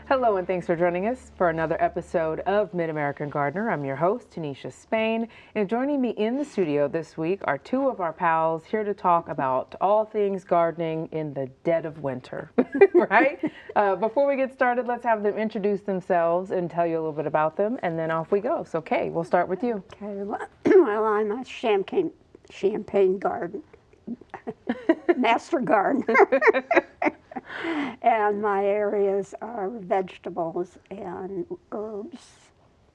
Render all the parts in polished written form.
Hello and thanks for joining us for another episode of MidAmerican Gardener. I'm your host, Tinisha Spain, and joining me in the studio this week are two of our pals here to talk about all things gardening in the dead of winter, right? Before we get started, let's have them introduce themselves and tell you a little bit about them, and then off we go. So, Kay, we'll start with you. Okay, well, I'm a champagne garden master gardener. And my areas are vegetables and herbs.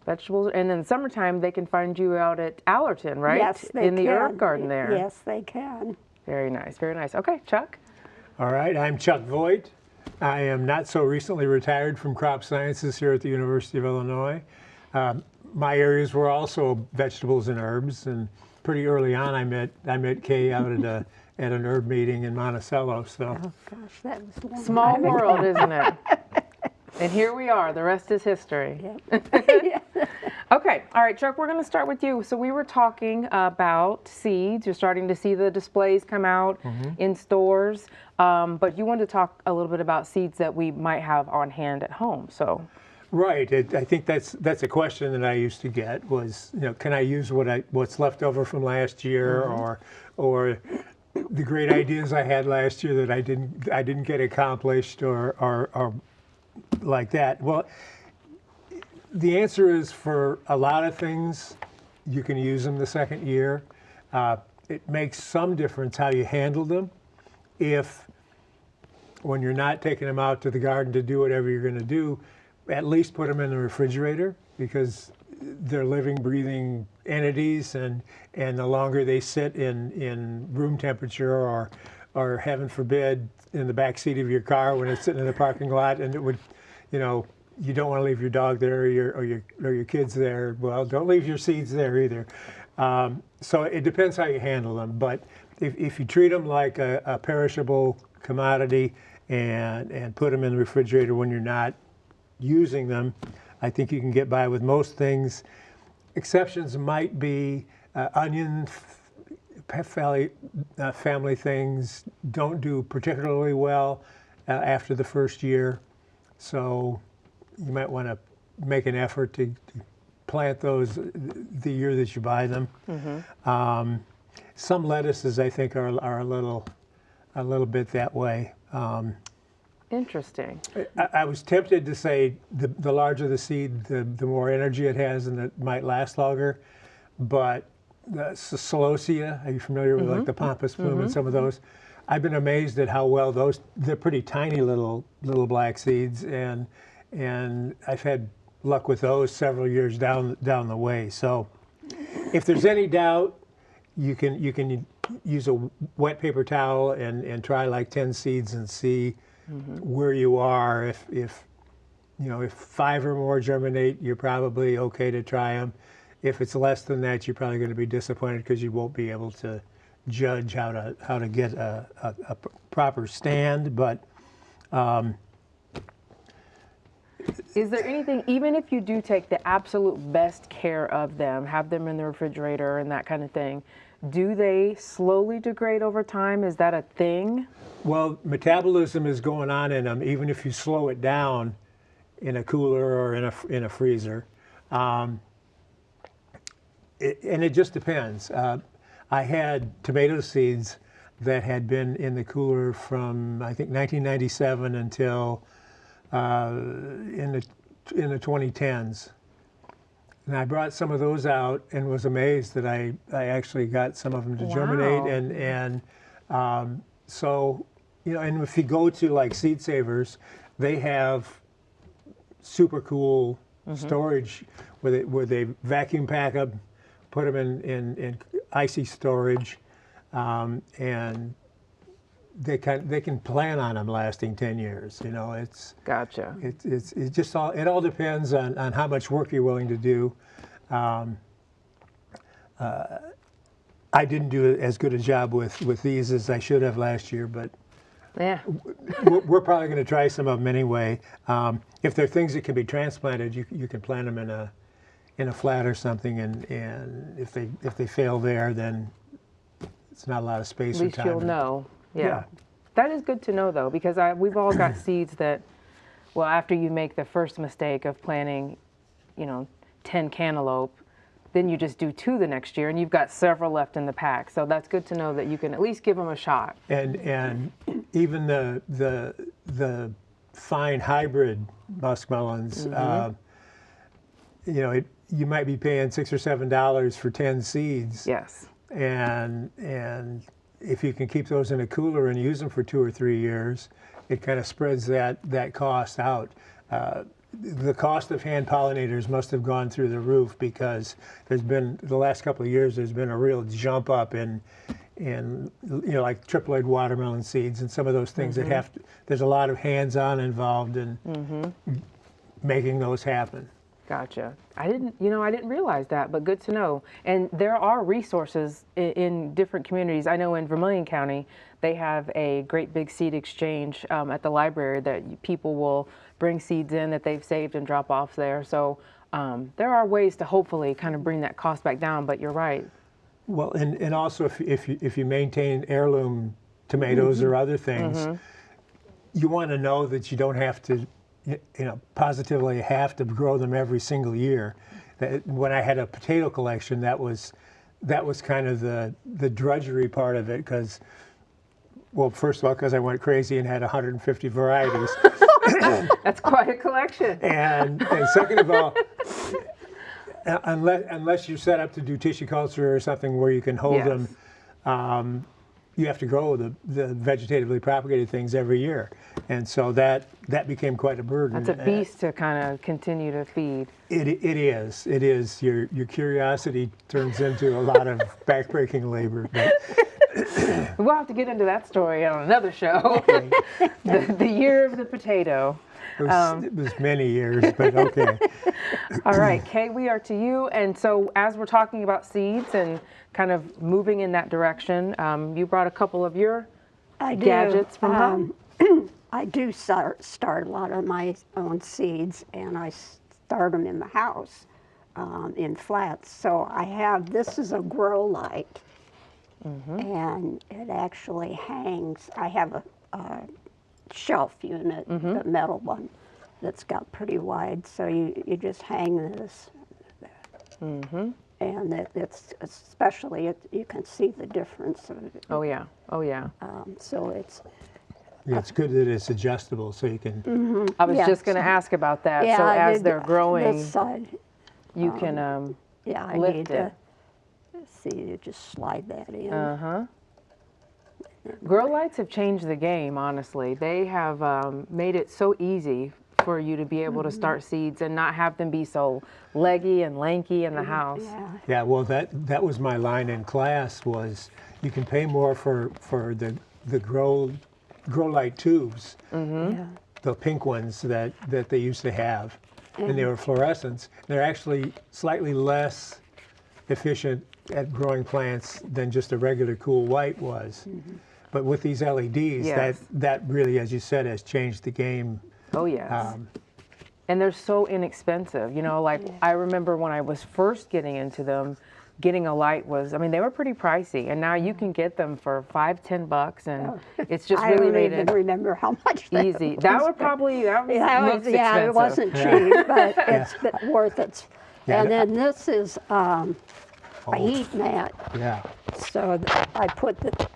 Vegetables, and in summertime they can find you out at Allerton, right? Yes, they in the can. herb garden there. Yes, they can. Very nice, very nice. Okay, Chuck. All right, I'm Chuck Voigt. I am not so recently retired from crop sciences here at the University of Illinois. My areas were also vegetables and herbs, and pretty early on I met Kay out at an herb meeting in Monticello. So, Oh gosh, that was a long Small time ago. world, isn't it? And here we are. The rest is history. Yep. Okay. All right, Chuck, we're going to start with you. So we were talking about seeds. You're starting to see the displays come out in stores. But you wanted to talk a little bit about seeds that we might have on hand at home. So. right, I think that's a question that I used to get was, can I use what's left over from last year, or the great ideas I had last year that I didn't get accomplished, or like that. Well, the answer is for a lot of things, you can use them the second year. It makes some difference how you handle them. If when you're not taking them out to the garden to do whatever you're going to do, at least put them in the refrigerator, because they're living, breathing entities, and the longer they sit in room temperature, or heaven forbid, in the back seat of your car when it's sitting in the parking lot, and it would, you don't want to leave your dog there or your kids there. Well, don't leave your seeds there either. So it depends how you handle them. But if you treat them like a perishable commodity and put them in the refrigerator when you're not using them, I think you can get by with most things. Exceptions might be onion family things don't do particularly well after the first year, so you might want to make an effort to plant those the year that you buy them. Some lettuces, I think, are a little bit that way. Interesting. I was tempted to say the larger the seed, the more energy it has, and it might last longer. But the celosia, are you familiar with like the pampas plume and some of those? I've been amazed at how well they're pretty tiny little black seeds, and I've had luck with those several years down the way. So if there's any doubt, you can use a wet paper towel and try like 10 seeds and see where you are. If 5 or more germinate, you're probably okay to try them. If it's less than that, you're probably going to be disappointed, because you won't be able to judge how to get a proper stand. But Is there anything, even if you do take the absolute best care of them, have them in the refrigerator and that kind of thing, do they slowly degrade over time? Is that a thing? well, metabolism is going on in them, even if you slow it down in a cooler or in a freezer. And it just depends. I had tomato seeds that had been in the cooler from, I think, 1997 until in the 2010s. And I brought some of those out and was amazed that I actually got some of them to germinate. And so, and if you go to like Seed Savers, they have super cool storage where they vacuum pack them, put them in icy storage, and they can plan on them lasting 10 years. It's Gotcha. it just all depends on how much work you're willing to do. I didn't do as good a job with these as I should have last year, but Yeah. we're probably going to try some of them anyway. If they're things that can be transplanted, you can plant them in a flat or something, and if they fail there, then it's not a lot of space At least or time. you'll know. Yeah. Yeah. That is good to know, though, because we've all got seeds that well, after you make the first mistake of planting, 10 cantaloupe, then you just do 2 the next year, and you've got several left in the pack. So that's good to know that you can at least give them a shot. And even the fine hybrid muskmelons, you might be paying $6 or $7 for 10 seeds. Yes. And if you can keep those in a cooler and use them for 2 or 3 years, it kind of spreads that cost out. The cost of hand pollinators must have gone through the roof, because the last couple of years there's been a real jump up in like triploid watermelon seeds and some of those things that there's a lot of hands-on involved in making those happen. Gotcha. I didn't realize that, but good to know. And there are resources in different communities. I know in Vermilion County, they have a great big seed exchange at the library that people will bring seeds in that they've saved and drop off there. So there are ways to hopefully kind of bring that cost back down, but you're right. Well, and also if you maintain heirloom tomatoes or other things, you want to know that you don't have to, positively have to grow them every single year. When I had a potato collection, that was kind of the drudgery part of it, because, well, first of all, because I went crazy and had 150 varieties. That's quite a collection. And second of all, unless you're set up to do tissue culture or something where you can hold them, you have to grow the vegetatively propagated things every year. And so that became quite a burden. That's a beast to kind of continue to feed. It is. Your curiosity turns into a lot of backbreaking labor. But we'll have to get into that story on another show. okay. The year of the potato. It was many years, but okay. All right, Kay, we are to you. And so as we're talking about seeds and kind of moving in that direction, you brought a couple of your gadgets from home. I do start a lot of my own seeds, and I start them in the house in flats. So this is a grow light, and it actually hangs. I have a shelf unit, the metal one, that's got pretty wide. So you just hang this, and it's especially you can see the difference of it. Oh yeah, oh yeah. So it's. Yeah, it's good that it's adjustable, so you can. I was just going to ask about that. Yeah, so as they're growing, this side, you can I lift need it. See, you just slide that in. Grow lights have changed the game, honestly. They have made it so easy for you to be able to start seeds and not have them be so leggy and lanky in the house. Yeah, well, that was my line in class, was you can pay more for the grow light tubes, the pink ones that they used to have, and they were fluorescents. They're actually slightly less efficient at growing plants than just a regular cool white was. But with these LEDs, that really, as you said, has changed the game. Oh yes. And they're so inexpensive. I remember when I was first getting into them, getting a light they were pretty pricey, and now you can get them for $5-10, and it's just really made it. I don't even remember how much easy. That was expensive. It wasn't cheap, but it's worth it. And then this is a heat mat. Yeah. So I put the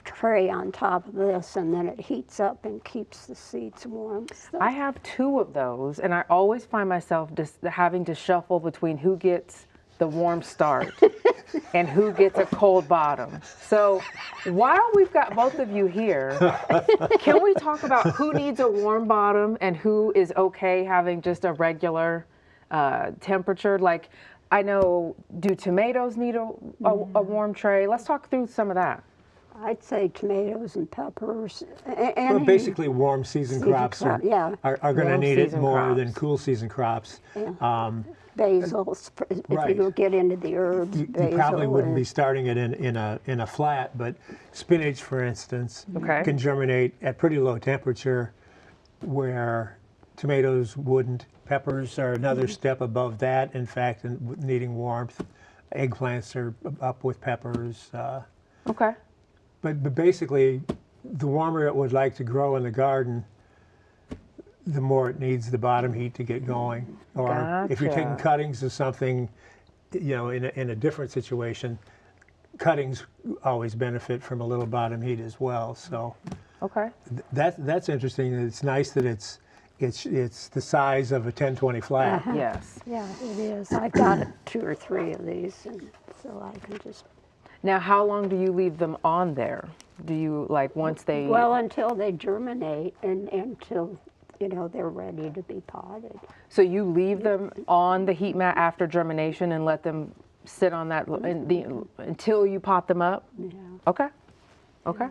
tray on top of this, and then it heats up and keeps the seeds warm. So. I have 2 of those, and I always find myself just having to shuffle between who gets the warm start and who gets a cold bottom. So while we've got both of you here, can we talk about who needs a warm bottom and who is okay having just a regular temperature? Like, I know, do tomatoes need a warm tray? Let's talk through some of that. I'd say tomatoes and peppers. Well, basically, warm season crops are going to need it more than cool season crops. Yeah. Basil, if you get into the herbs, you probably wouldn't be starting it in a flat, but spinach, for instance, can germinate at pretty low temperature, where tomatoes wouldn't. Peppers are another step above that, in fact, in needing warmth. Eggplants are up with peppers. Okay. But basically, the warmer it would like to grow in the garden, the more it needs the bottom heat to get going. Or if you're taking Gotcha. cuttings of something, in a different situation, cuttings always benefit from a little bottom heat as well. So Okay. that's interesting. It's nice that it's the size of a 1020 flat. Yes. Yeah, it is. I've got 2 or 3 of these, and so I can just, Now, how long do you leave them on there? Do you, like, once they... well, until they germinate and until, they're ready to be potted. So you leave them on the heat mat after germination and let them sit on that until you pot them up? Yeah. Okay. Okay.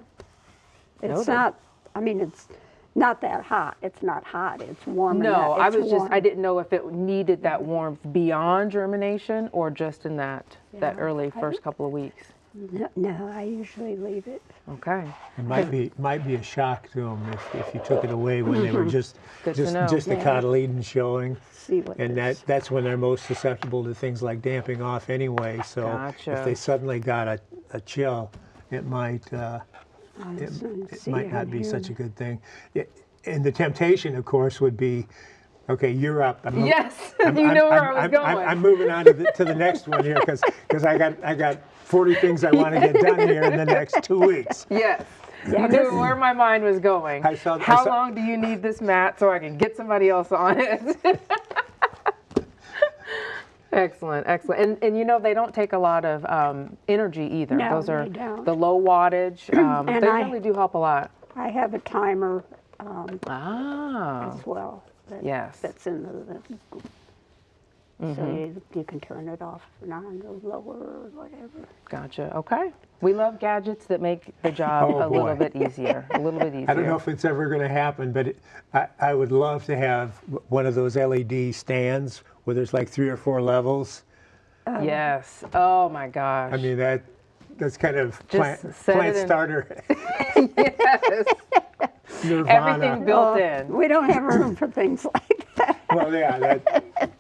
It's Noted. not, it's not that hot. It's not hot. It's warm No, enough. I It's was just, warm. I didn't know if it needed that warmth beyond germination or just in that Yeah, early I first think- couple of weeks. No, I usually leave it. Okay. It might be a shock to them if you took it away when they were just Good to know. just the Yeah. cotyledon showing, See what and this- that's when they're most susceptible to things like damping off anyway. So Gotcha. if they suddenly got a chill, it might see might it not on be here. such a good thing. And the temptation, of course, would be, okay, you're up. Yes, you know where I was going. I'm moving on to the next one here because I got 40 things I want to get done here in the next 2 weeks. Yes. Yeah, You this- knew where my mind was going. I saw- How long do you need this mat so I can get somebody else on it? Excellent, excellent. And they don't take a lot of energy either. No, Those are they don't. the low wattage. And They I- really do help a lot. I have a timer Ah, as well. That, yes. That's in so you can turn it off or on or lower or whatever. Gotcha. Okay. We love gadgets that make the job Oh, a little boy. bit easier. A little bit easier. I don't know if it's ever going to happen, but I would love to have one of those LED stands where there's like 3 or 4 levels. Yes. Oh my gosh. I mean, that's kind of Just plant, set plant it in- starter yes. nirvana. Everything built in. We don't have room for things like that. Well, yeah,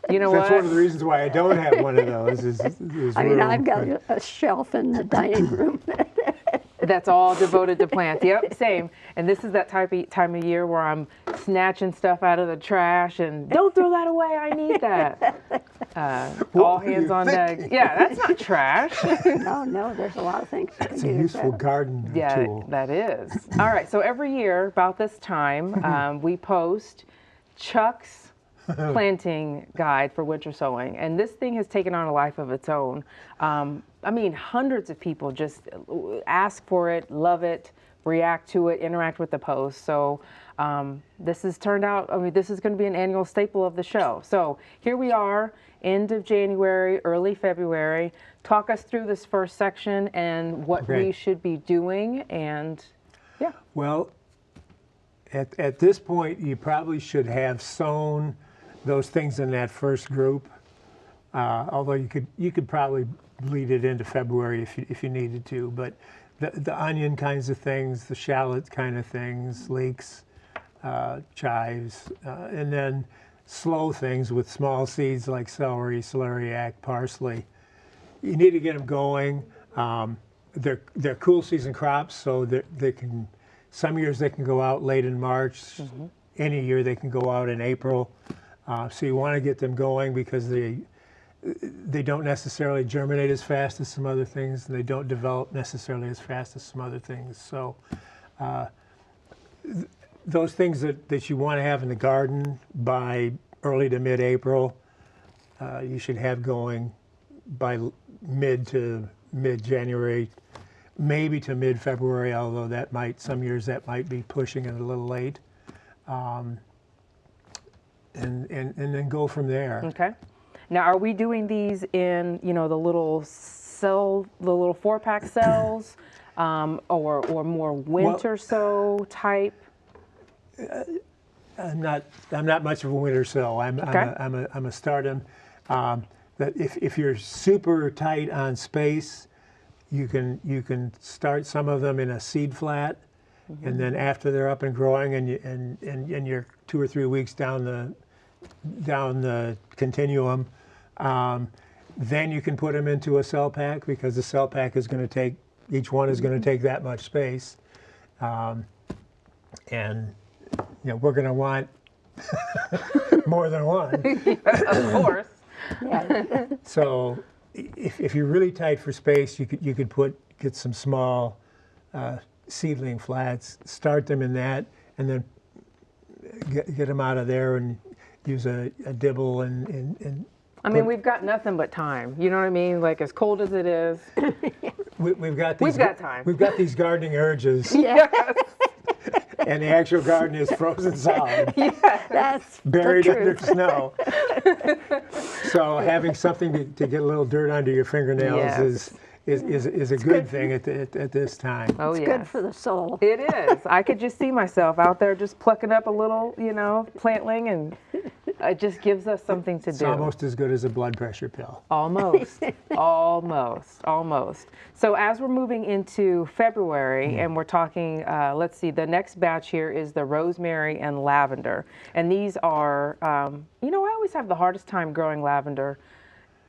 You know that's what? one of the reasons why I don't have one of those. Is I mean, room, I've got but- a shelf in the dining room. That's all devoted to plants. Yep, same. And this is that time of year where I'm snatching stuff out of the trash and don't throw that away. I need that. All were you hands on deck. thinking? Yeah, that's not trash. No, there's a lot of things you can It's do a with useful that. garden Yeah, tool. that is. All right. So every year about this time, we post Chuck's planting guide for winter sowing, and this thing has taken on a life of its own. I mean, hundreds of people just ask for it, love it, react to it, interact with the post. So this has turned out, I mean, this is going to be an annual staple of the show. So here we are, end of January, early February. Talk us through this first section and what Okay. we should be doing, and yeah. Well, at this point, you probably should have sown those things in that first group. Although you could probably bleed it into February if you needed to. But the onion kinds of things, the shallot kind of things, leeks, chives, and then slow things with small seeds like celery, celeriac, parsley. You need to get them going. They're cool season crops, so they can. Some years they can go out late in March. Any year they can go out in April. So you want to get them going because they don't necessarily germinate as fast as some other things, and they don't develop necessarily as fast as some other things. So those things that you want to have in the garden by early to mid-April, you should have going by mid to mid-January, maybe to mid-February, although some years that might be pushing it a little late. And then go from there. Okay. Now, are we doing these in, the little 4-pack cells, or more winter sow type? I'm not much of a winter sow. I'm a stardom. That if you're super tight on space, you can start some of them in a seed flat, and then after they're up and growing, and you're 2 or 3 weeks down the continuum, then you can put them into a cell pack because the cell pack is going to take, each one is going to take that much space, And we're going to want more than one. Of course. Yeah. So if you're really tight for space, you could get some small seedling flats, start them in that, and then get them out of there and use a dibble and I mean, we've got nothing but time. You know what I mean? Like, as cold as it is. we've got time. We've got these gardening urges, Yes. and the actual garden is frozen solid, That's buried the under truth. snow. So having something to get a little dirt under your fingernails is a good thing at this time. Oh, It's yes. good for the soul. It is. I could just see myself out there just plucking up a little, plantling, and it just gives us something to It's do. almost as good as a blood pressure pill. Almost. Almost. So as we're moving into February and we're talking, let's see, the next batch here is the rosemary and lavender. And these are, I always have the hardest time growing lavender.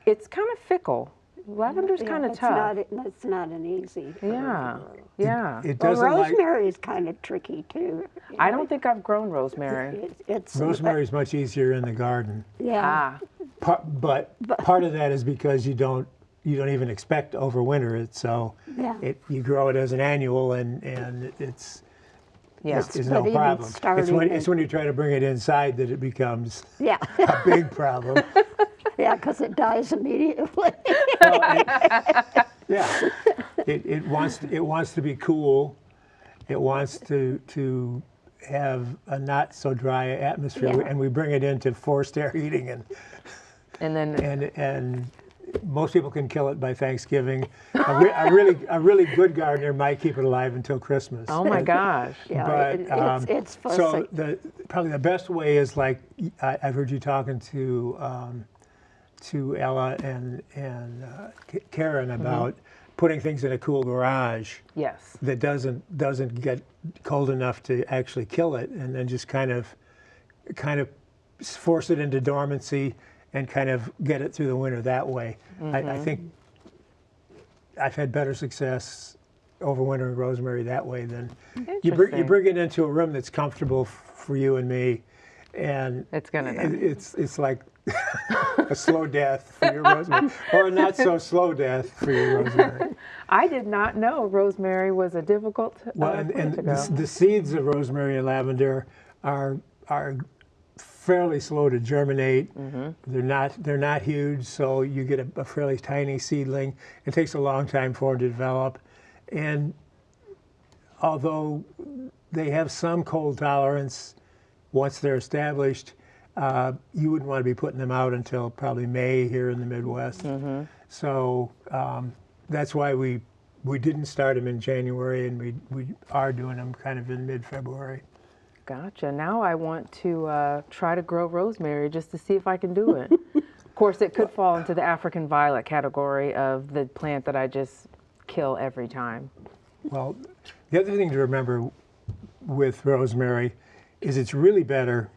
It's kind of fickle. Lavender's kind of tough. It's not an easy. Yeah. It Well, doesn't like rosemary is kind of tricky too. I don't think I've grown rosemary. It's rosemary is much easier in the garden. Yeah. But part of that is because you don't even expect to overwinter it, so Yeah. you grow it as an annual, and it's Yeah. it's no But even problem. starting It's when you try to bring it inside that it becomes Yeah. a big problem. Yeah, because it dies immediately. Yeah, it wants to be cool. It wants to have a not so dry atmosphere, Yeah. and we bring it into forced air heating, And then and most people can kill it by Thanksgiving. A really good gardener might keep it alive until Christmas. oh my gosh. Yeah, But it's so fussy. probably the best way is like I've heard you talking to Ella and Karen about putting things in a cool garage Yes. that doesn't get cold enough to actually kill it, and then just kind of force it into dormancy and kind of get it through the winter that way. I think I've had better success overwintering rosemary that way than you bring it into a room that's comfortable for you and me, and It's gonna die. it's like a slow death for your rosemary, or a not so slow death for your rosemary. I did not know rosemary was a difficult Well, plant and to grow. the seeds of rosemary and lavender are fairly slow to germinate. They're not huge, so you get a fairly tiny seedling. It takes a long time for them to develop, and although they have some cold tolerance once they're established, you wouldn't want to be putting them out until probably May here in the Midwest. So that's why we didn't start them in January, and we are doing them kind of in mid-February. Gotcha. Now I want to try to grow rosemary just to see if I can do it. Of course, it could fall into the African violet category of the plant that I just kill every time. Well, the other thing to remember with rosemary is it's really better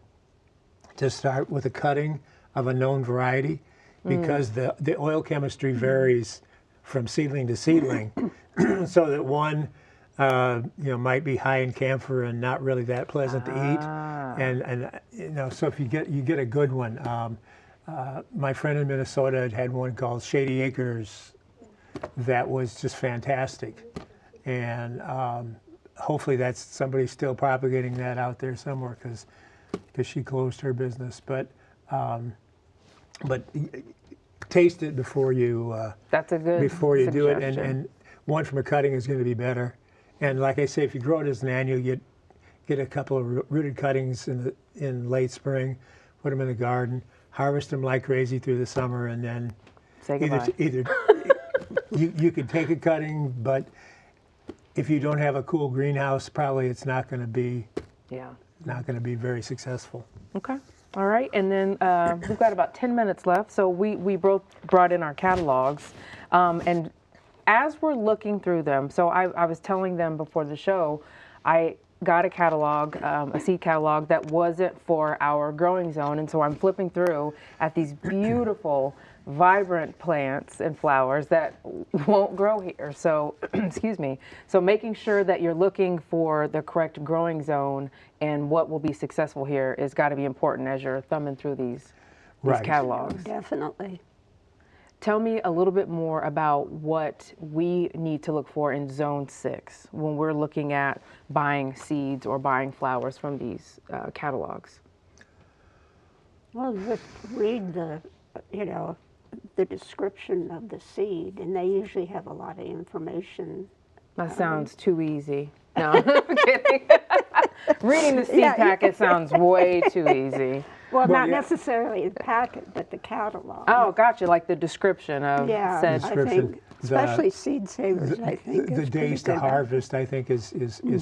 to start with a cutting of a known variety, because the oil chemistry varies from seedling to seedling, so that one might be high in camphor and not really that pleasant to eat, and so if you get a good one. My friend in Minnesota had one called Shady Acres that was just fantastic, and hopefully that's somebody still propagating that out there somewhere, because she closed her business. But taste it before you That's a good do it, suggestion. and one from a cutting is going to be better. And like I say, if you grow it as an annual, you get a couple of rooted cuttings in late spring, put them in the garden, harvest them like crazy through the summer, and then Say goodbye. either you could take a cutting, but if you don't have a cool greenhouse, probably it's not going to be very successful. Okay. All right. And then we've got about 10 minutes left. So we both brought in our catalogs. And as we're looking through them, so I was telling them before the show, got a catalog, a seed catalog that wasn't for our growing zone, and so I'm flipping through at these beautiful, vibrant plants and flowers that won't grow here. So, excuse me. So making sure that you're looking for the correct growing zone and what will be successful here is got to be important as you're thumbing through these Right. catalogs. Definitely. Tell me a little bit more about what we need to look for in Zone 6 when we're looking at buying seeds or buying flowers from these catalogs. Well, just read the, the description of the seed, and they usually have a lot of information. That sounds too easy. No, I'm kidding. Reading the seed packet sounds way too easy. Well, not yeah. necessarily the packet, but the catalog. Oh, gotcha. Like the description of said. I Description. think, especially seed savers, I think. The is days to pretty good. harvest, I think, is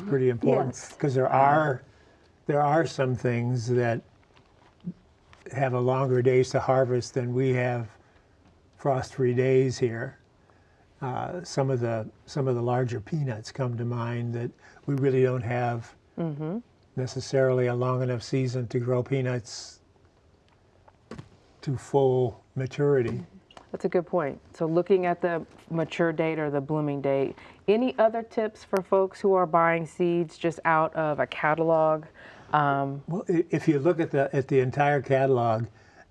pretty important, Yes. because there are some things that have a longer days to harvest than we have frost-free days here. Some of the larger peanuts come to mind that we really don't have necessarily a long enough season to grow peanuts to full maturity. That's a good point. So looking at the mature date or the blooming date, any other tips for folks who are buying seeds just out of a catalog? Well, if you look at the entire catalog,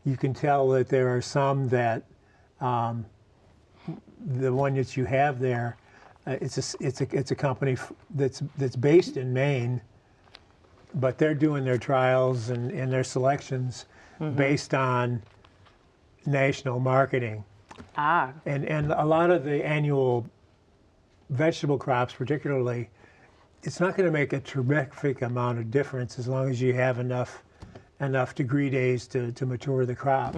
you can tell that there are some that the one that you have there, it's a company that's based in Maine, but they're doing their trials and their selections based on national marketing. Ah, And a lot of the annual vegetable crops particularly, it's not going to make a terrific amount of difference as long as you have enough degree days to mature the crop.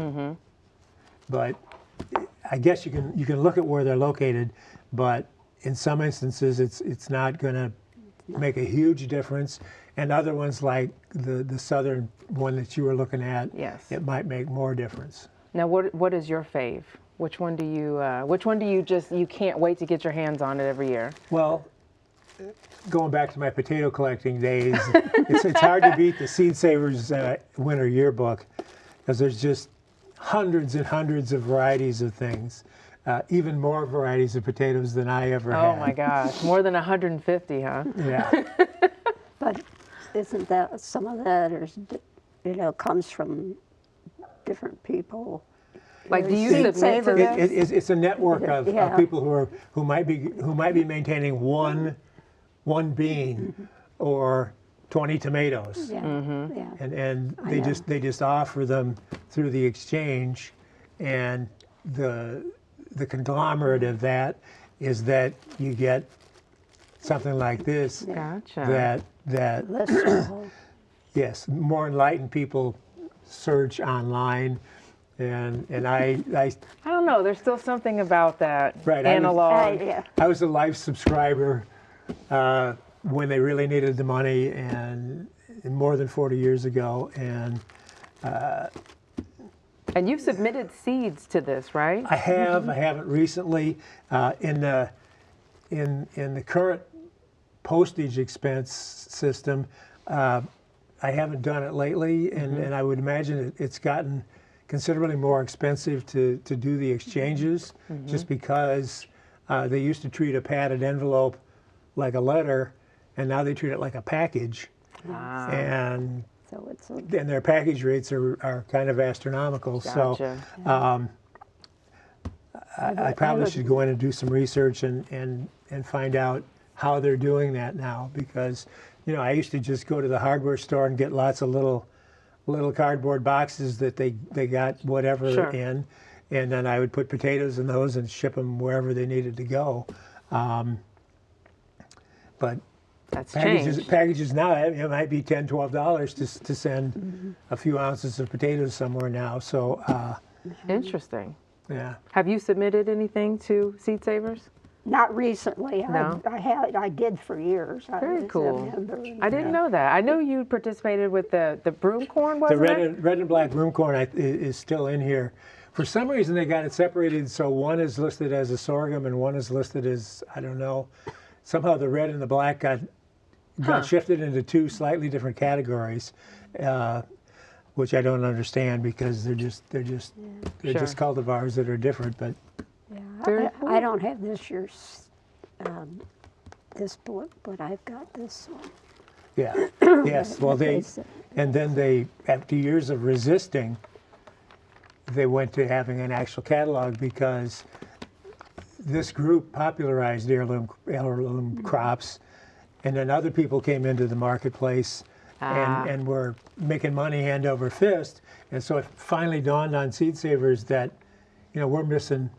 But I guess you can look at where they're located, but in some instances it's not going to make a huge difference. And other ones like the southern one that you were looking at, yes. it might make more difference. Now, what is your fave? Which one do you just, you can't wait to get your hands on it every year? Well, going back to my potato collecting days, it's hard to beat the Seed Savers Winter Yearbook, because there's just hundreds and hundreds of varieties of things, even more varieties of potatoes than I ever had. Oh my gosh, more than 150, huh? Yeah. But isn't that, some of that is, comes from different people? Like, do you Seed submit to savers. this? It's a network of Yeah. people who might be maintaining one bean or 20 tomatoes. Yeah, yeah. And I know. they just offer them through the exchange, and the conglomerate of that is that you get something like this Gotcha. that List yes, more enlightened people search online, and I I don't know. There's still something about that Right, analog. yeah. I was a life subscriber when they really needed the money, and more than 40 years ago, and And you've submitted seeds to this, right? I haven't recently. In the current postage expense system, I haven't done it lately, and I would imagine it's gotten considerably more expensive to do the exchanges, just because they used to treat a padded envelope like a letter, and now they treat it like a package. And So it's and their package rates are kind of astronomical. Gotcha. So I probably should go in and do some research and find out how they're doing that now, because I used to just go to the hardware store and get lots of little cardboard boxes that they got whatever Sure. in, and then I would put potatoes in those and ship them wherever they needed to go. But That's changed. packages now, it might be $10, $12 to send a few ounces of potatoes somewhere now. So Interesting. yeah. Have you submitted anything to Seed Savers? not recently. No. I did for years. Very was a cool. member. I didn't know that. I know you participated with the broom corn, The wasn't it? red and black broom corn is still in here. For some reason, they got it separated, so one is listed as a sorghum and one is listed as, I don't know. Somehow the red and the black got shifted into two slightly different categories, which I don't understand because they're just cultivars that are different. But Yeah, I don't have this year's this book, but I've got this one. yeah, yes. Well, and then they, after years of resisting, they went to having an actual catalog because this group popularized heirloom crops, and then other people came into the marketplace and were making money hand over fist. And so it finally dawned on seed savers that, we're missing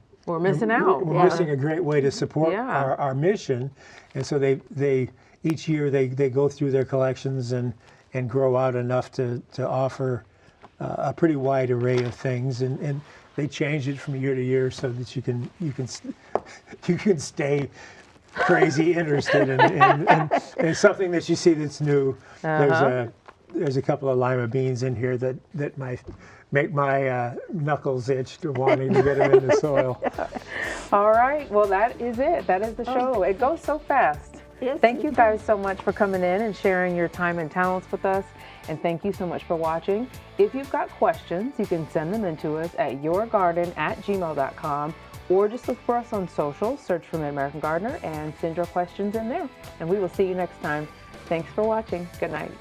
out. We're missing a great way to support our mission. And so they each year they go through their collections and grow out enough to offer a pretty wide array of things, and they change it from year to year so that you can stay crazy interested in something that you see that's new. There's a couple of lima beans in here that might make my knuckles itch to wanting to get them in the soil. All right, well that is it. That is the show. It goes so fast. Yes, Thank you guys so much for coming in and sharing your time and talents with us. And thank you so much for watching. If you've got questions, you can send them in to us at yourgarden@gmail.com, or just look for us on social, search for MidAmerican Gardener, and send your questions in there. And we will see you next time. Thanks for watching. Good night.